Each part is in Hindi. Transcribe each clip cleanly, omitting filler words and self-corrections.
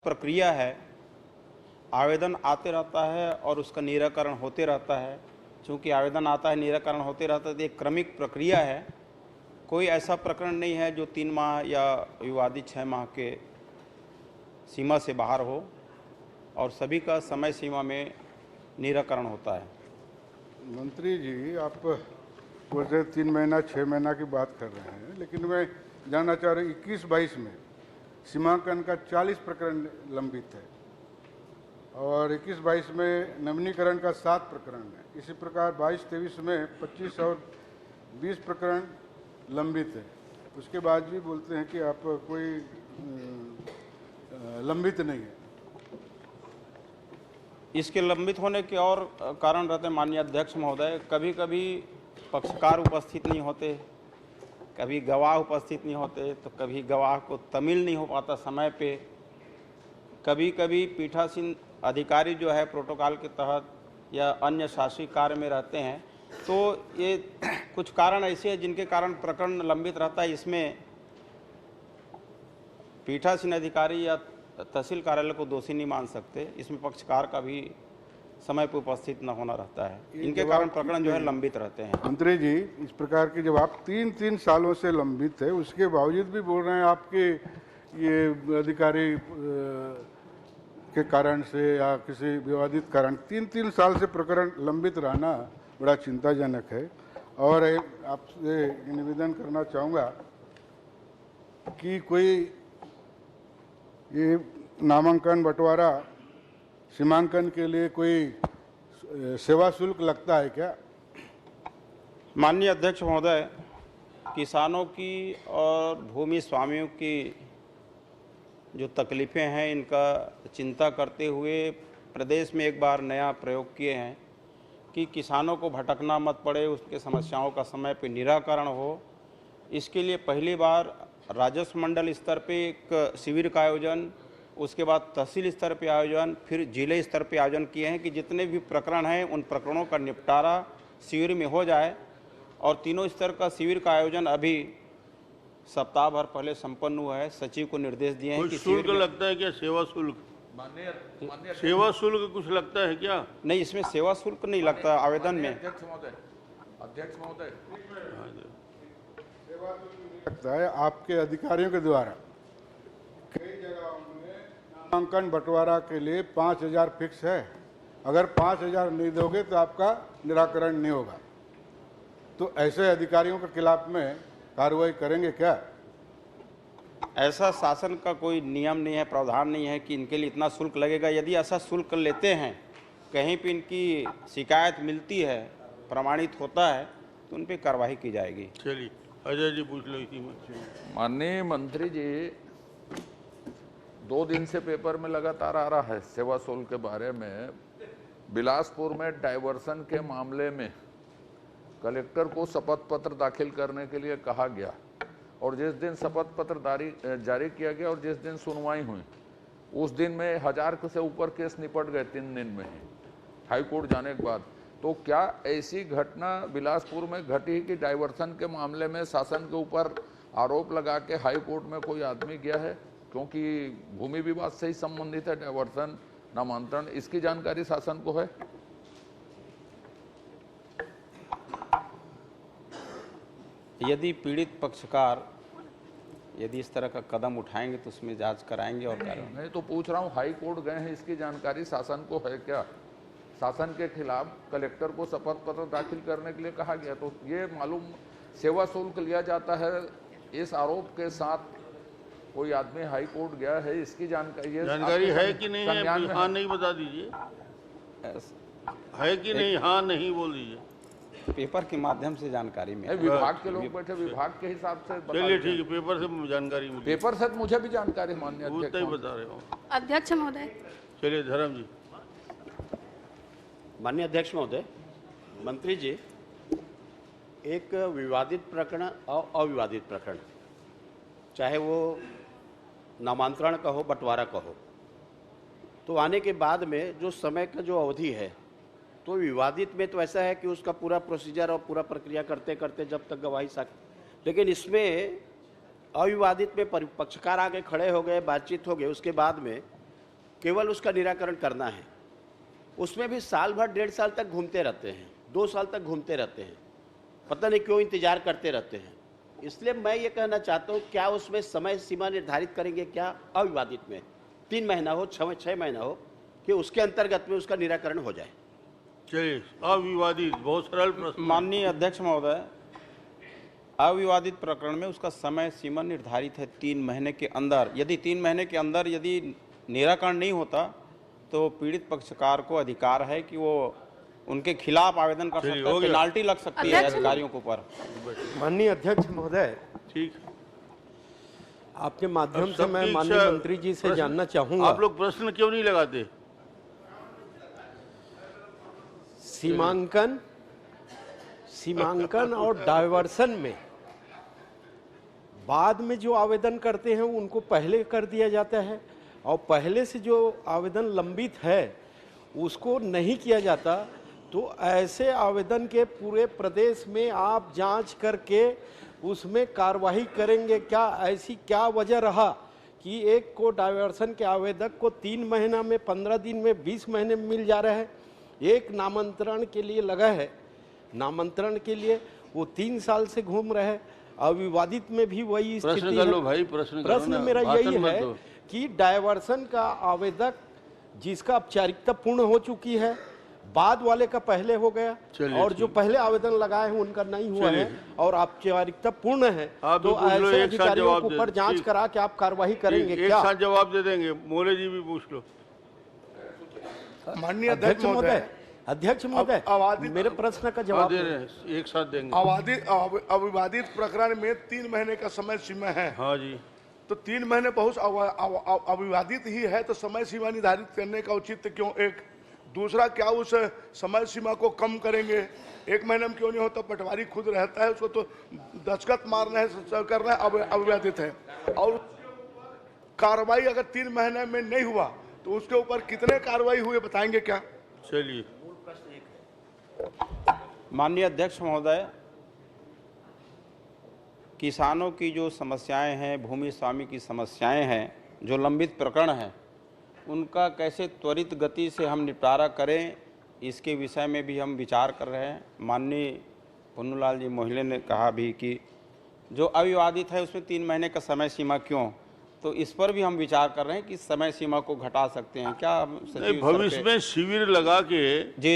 प्रक्रिया है, आवेदन आते रहता है और उसका निराकरण होते रहता है। चूँकि आवेदन आता है, निराकरण होते रहता है, तो एक क्रमिक प्रक्रिया है। कोई ऐसा प्रकरण नहीं है जो 3 माह या विवादित 6 माह के सीमा से बाहर हो, और सभी का समय सीमा में निराकरण होता है। मंत्री जी, आप वैसे 3 महीना 6 महीना की बात कर रहे हैं, लेकिन मैं जानना चाह रहा हूँ 21-22 में सीमांकन का 40 प्रकरण लंबित है और 21-22 में नवीनीकरण का 7 प्रकरण है। इसी प्रकार 22-23 में 25 और 20 प्रकरण लंबित है। उसके बाद भी बोलते हैं कि आप कोई लंबित नहीं है। इसके लंबित होने के और कारण रहते हैं माननीय अध्यक्ष महोदय। कभी कभी पक्षकार उपस्थित नहीं होते, कभी गवाह उपस्थित नहीं होते, तो कभी गवाह को तमिल नहीं हो पाता समय पे, कभी कभी पीठासीन अधिकारी जो है प्रोटोकॉल के तहत या अन्य शासकीय कार्य में रहते हैं। तो ये कुछ कारण ऐसे हैं जिनके कारण प्रकरण लंबित रहता है। इसमें पीठासीन अधिकारी या तहसील कार्यालय को दोषी नहीं मान सकते, इसमें पक्षकार का भी समय पर उपस्थित न होना रहता है। इनके कारण प्रकरण जो है लंबित रहते हैं। मंत्री जी, इस प्रकार के जब आप 3-3 सालों से लंबित है, उसके बावजूद भी बोल रहे हैं आपके ये अधिकारी के कारण से या किसी विवादित कारण 3-3 साल से प्रकरण लंबित रहना बड़ा चिंताजनक है। और आपसे निवेदन करना चाहूँगा कि कोई ये नामांकन बंटवारा सीमांकन के लिए कोई सेवा शुल्क लगता है क्या? माननीय अध्यक्ष महोदय, किसानों की और भूमि स्वामियों की जो तकलीफ़ें हैं, इनका चिंता करते हुए प्रदेश में एक बार नया प्रयोग किए हैं कि किसानों को भटकना मत पड़े, उसके समस्याओं का समय पर निराकरण हो। इसके लिए पहली बार राजस्व मंडल स्तर पे एक शिविर का आयोजन, उसके बाद तहसील स्तर पे आयोजन, फिर जिले स्तर पे आयोजन किए हैं कि जितने भी प्रकरण हैं उन प्रकरणों का निपटारा शिविर में हो जाए। और तीनों स्तर का शिविर का आयोजन अभी सप्ताह भर पहले संपन्न हुआ है। सचिव को निर्देश दिए हैं कि शुल्क लगता है क्या? सेवा शुल्क, सेवा शुल्क कुछ लगता है क्या? नहीं, इसमें सेवा शुल्क नहीं लगता आवेदन में। अध्यक्ष महोदय लगता है आपके अधिकारियों के द्वारा कई जगहों में नामांकन बंटवारा के लिए 5,000 फिक्स है। अगर 5,000 नहीं दोगे तो आपका निराकरण नहीं होगा। तो ऐसे अधिकारियों के खिलाफ में कार्रवाई करेंगे क्या? ऐसा शासन का कोई नियम नहीं है, प्रावधान नहीं है कि इनके लिए इतना शुल्क लगेगा। यदि ऐसा शुल्क लेते हैं, कहीं पे इनकी शिकायत मिलती है, प्रमाणित होता है, तो उन पर कार्रवाई की जाएगी। चलिए अजय जी पूछ लो इसी में। माननीय मंत्री जी, 2 दिन से पेपर में लगातार आ रहा है सेवा शुल्क के बारे में। बिलासपुर में डायवर्सन के मामले में कलेक्टर को शपथ पत्र दाखिल करने के लिए कहा गया, और जिस दिन शपथ पत्र जारी किया गया और जिस दिन सुनवाई हुई, उस दिन में 1000 से ऊपर केस निपट गए 3 दिन में ही हाई कोर्ट जाने के बाद। तो क्या ऐसी घटना बिलासपुर में घटी कि डाइवर्सन के मामले में शासन के ऊपर आरोप लगा के हाई कोर्ट में कोई आदमी गया है? क्योंकि भूमि विवाद से ही संबंधित है डाइवर्सन, नामांतरण, इसकी जानकारी शासन को है? यदि पीड़ित पक्षकार यदि इस तरह का कदम उठाएंगे तो उसमें जांच कराएंगे और कार्रवाई। मैं तो पूछ रहा हूँ, हाई कोर्ट गए हैं, इसकी जानकारी शासन को है क्या? शासन के खिलाफ कलेक्टर को शपथ पत्र दाखिल करने के लिए कहा गया, तो ये मालूम सेवा शुल्क लिया जाता है इस आरोप के साथ कोई आदमी हाई कोर्ट गया है, इसकी जानकारी है कि नहीं है? हाँ नहीं बता दीजिए, है कि नहीं? हाँ नहीं बोल दीजिए। पेपर के माध्यम से जानकारी में विभाग के लोग बैठे, विभाग के हिसाब से। चलिए ठीक है, पेपर से जानकारी मिली। पेपर से मुझे भी जानकारी मान्य ही बता रहे हो अध्यक्ष महोदय। चलिए धर्म जी। माननीय अध्यक्ष महोदय, मंत्री जी, एक विवादित प्रकरण और अविवादित प्रकरण, चाहे वो नामांतरण का हो, बंटवारा का हो, तो आने के बाद में जो समय का जो अवधि है, तो विवादित में तो ऐसा है कि उसका पूरा प्रोसीजर और पूरा प्रक्रिया करते करते जब तक गवाही लेकिन इसमें अविवादित में पक्षकार आगे खड़े हो गए, बातचीत हो गई, उसके बाद में केवल उसका निराकरण करना है, उसमें भी साल भर 1.5 साल तक घूमते रहते हैं, 2 साल तक घूमते रहते हैं, पता नहीं क्यों इंतजार करते रहते हैं। इसलिए मैं ये कहना चाहता हूँ, क्या उसमें समय सीमा निर्धारित करेंगे क्या अविवादित में, 3 महीना हो 6 महीना हो, कि उसके अंतर्गत में उसका निराकरण हो जाए। चलिए, अविवादित, बहुत सरल प्रश्न। माननीय अध्यक्ष महोदय, अविवादित प्रकरण में उसका समय सीमा निर्धारित है 3 महीने के अंदर। यदि 3 महीने के अंदर यदि निराकरण नहीं होता तो पीड़ित पक्षकार को अधिकार है कि वो उनके खिलाफ आवेदन कर सकता है, पेनाल्टी लग सकती है अधिकारियों के ऊपर। माननीय अध्यक्ष महोदय, ठीक, आपके माध्यम से मैं माननीय मंत्री जी से जानना चाहूंगा, आप लोग प्रश्न क्यों नहीं लगाते? सीमांकन और डायवर्सन में बाद में जो आवेदन करते हैं उनको पहले कर दिया जाता है, और पहले से जो आवेदन लंबित है उसको नहीं किया जाता। तो ऐसे आवेदन के पूरे प्रदेश में आप जांच करके उसमें कार्रवाई करेंगे क्या? ऐसी क्या वजह रहा कि एक को डायवर्सन के आवेदक को 3 महीना में, 15 दिन में, 20 महीने में मिल जा रहा है? एक नामांतरण के लिए लगा है, नामांतरण के लिए वो 3 साल से घूम रहे हैं। अविवादित में भी वही स्थिति प्रश्न कर लो भाई, प्रश्न मेरा यही है कि डायवर्सन का आवेदक जिसका औपचारिकता पूर्ण हो चुकी है, बाद वाले का पहले हो गया, और जो पहले आवेदन लगाए हैं उनका नहीं हुआ है और औपचारिकता पूर्ण है, तो ऐसे अधिकारियों के ऊपर जांच करा के आप कार्रवाई करेंगे क्या? एक साथ जवाब दे देंगे। मोले जी भी पूछ लो। माननीय अध्यक्ष महोदय, मेरे प्रश्न का जवाब दे रहे हैं, एक साथ देंगे। अविवादित प्रकरण में 3 महीने का समय सीमा है। हाँ जी, तो 3 महीने बहुत अविवादित ही है, तो समय सीमा निर्धारित करने का औचित्य क्यों? एक दूसरा, क्या उस समय सीमा को कम करेंगे? 1 महीने में क्यों नहीं होता? पटवारी खुद रहता है, उसको तो दस्तखत मारना है, करना है, अविवादित है। और कार्रवाई अगर 3 महीने में नहीं हुआ तो उसके ऊपर कितने कार्रवाई हुए बताएंगे क्या? चलिए। माननीय अध्यक्ष महोदय, किसानों की जो समस्याएं हैं, भूमि स्वामी की समस्याएं हैं, जो लंबित प्रकरण हैं, उनका कैसे त्वरित गति से हम निपटारा करें, इसके विषय में भी हम विचार कर रहे हैं। माननीय पुन्नूलाल जी मोहिले ने कहा भी कि जो अविवादित है उसमें 3 महीने का समय सीमा क्यों, तो इस पर भी हम विचार कर रहे हैं कि समय सीमा को घटा सकते हैं क्या? भविष्य में शिविर लगा के जी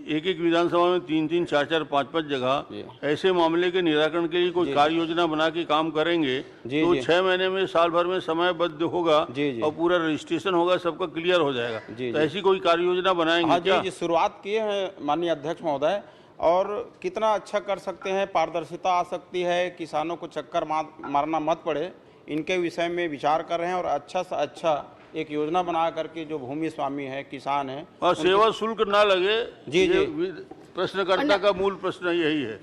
एक विधानसभा में 3-3, 4-4, 5-5 जगह ऐसे मामले के निराकरण के लिए कोई कार्य योजना बना के काम करेंगे तो 6 महीने में, साल भर में समयबद्ध होगा और पूरा रजिस्ट्रेशन होगा, सबका क्लियर हो जाएगा। तो ऐसी कोई कार्य योजना बनाएंगे क्या? जी, शुरुआत किए हैं माननीय अध्यक्ष महोदय, और कितना अच्छा कर सकते हैं, पारदर्शिता आ सकती है, किसानों को चक्कर मारना मत पड़े, इनके विषय में विचार कर रहे हैं। और अच्छा से अच्छा एक योजना बना करके जो भूमि स्वामी है, किसान है, और सेवा शुल्क ना लगे। जी प्रश्नकर्ता का मूल प्रश्न यही है।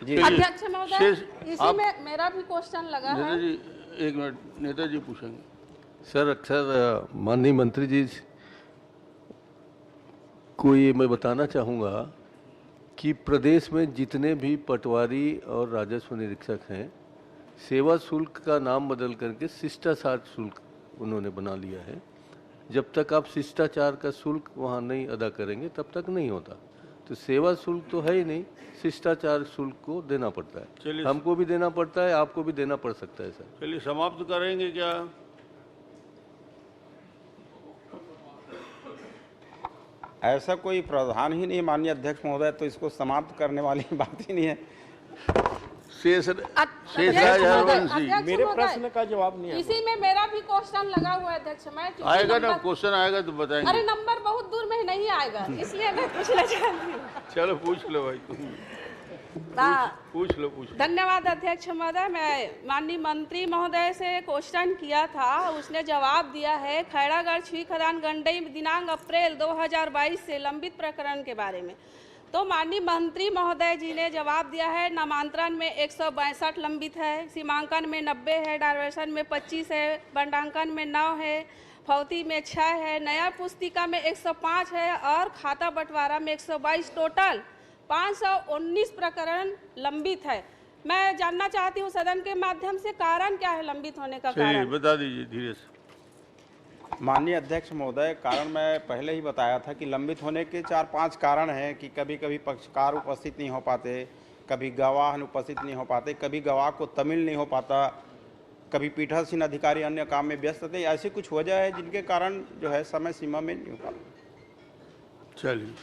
जी अध्यक्ष महोदय, इसी में मेरा भी क्वेश्चन लगा है। नेता जी, 1 मिनट, नेता जी पूछेंगे। सर, अक्सर माननीय मंत्री जी को ये मैं बताना चाहूँगा कि प्रदेश में जितने भी पटवारी और राजस्व निरीक्षक हैं, सेवा शुल्क का नाम बदल करके शिष्टाचार शुल्क उन्होंने बना लिया है। जब तक आप शिष्टाचार का शुल्क वहाँ नहीं अदा करेंगे तब तक नहीं होता। तो सेवा शुल्क तो है ही नहीं, शिष्टाचार शुल्क को देना पड़ता है। हमको भी देना पड़ता है, आपको भी देना पड़ सकता है सर। चलिए, समाप्त करेंगे क्या? ऐसा कोई प्रावधान ही नहीं माननीय अध्यक्ष महोदय, तो इसको समाप्त करने वाली बात ही नहीं है। मेरे प्रश्न का जवाब नहीं है। इसी में मेरा भी क्वेश्चन लगा हुआ है अध्यक्ष। मैं आएगा ना, क्वेश्चन आएगा तो बताएंगे। अरे नंबर बहुत दूर में नहीं आएगा, इसलिए मैं पूछना चाहती हूँ। चलो पूछ लो भाई, पूछ लो। धन्यवाद अध्यक्ष महोदय। मैं माननीय मंत्री महोदय से क्वेश्चन किया था, उसने जवाब दिया है खैरागढ़ छुई खदान गंडई दिनांक अप्रैल 2022 से लंबित प्रकरण के बारे में। तो माननीय मंत्री महोदय जी ने जवाब दिया है, नामांतरण में 162 लंबित है, सीमांकन में 90 है, डायवर्सन में 25 है, बंडांकन में 9 है, फौती में 6 है, नया पुस्तिका में 105 है और खाता बंटवारा में 122, टोटल 519 प्रकरण लंबित है। मैं जानना चाहती हूँ सदन के माध्यम से कारण क्या है लंबित होने का कारण? बता दीजिए धीरे से। माननीय अध्यक्ष महोदय, कारण मैं पहले ही बताया था कि लंबित होने के 4-5 कारण हैं कि कभी कभी पक्षकार उपस्थित नहीं हो पाते, कभी गवाह उपस्थित नहीं हो पाते, कभी गवाह को तमिल नहीं हो पाता, कभी पीठासीन अधिकारी अन्य काम में व्यस्त थे। ऐसी कुछ वजह है जिनके कारण जो है समय सीमा में नहीं हो पाता। चलिए,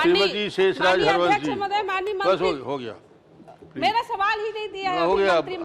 श्रीमती शेषराज हरवंश जी, बस हो गया। मेरा सवाल ही नहीं दिया है हो गया। मंत्री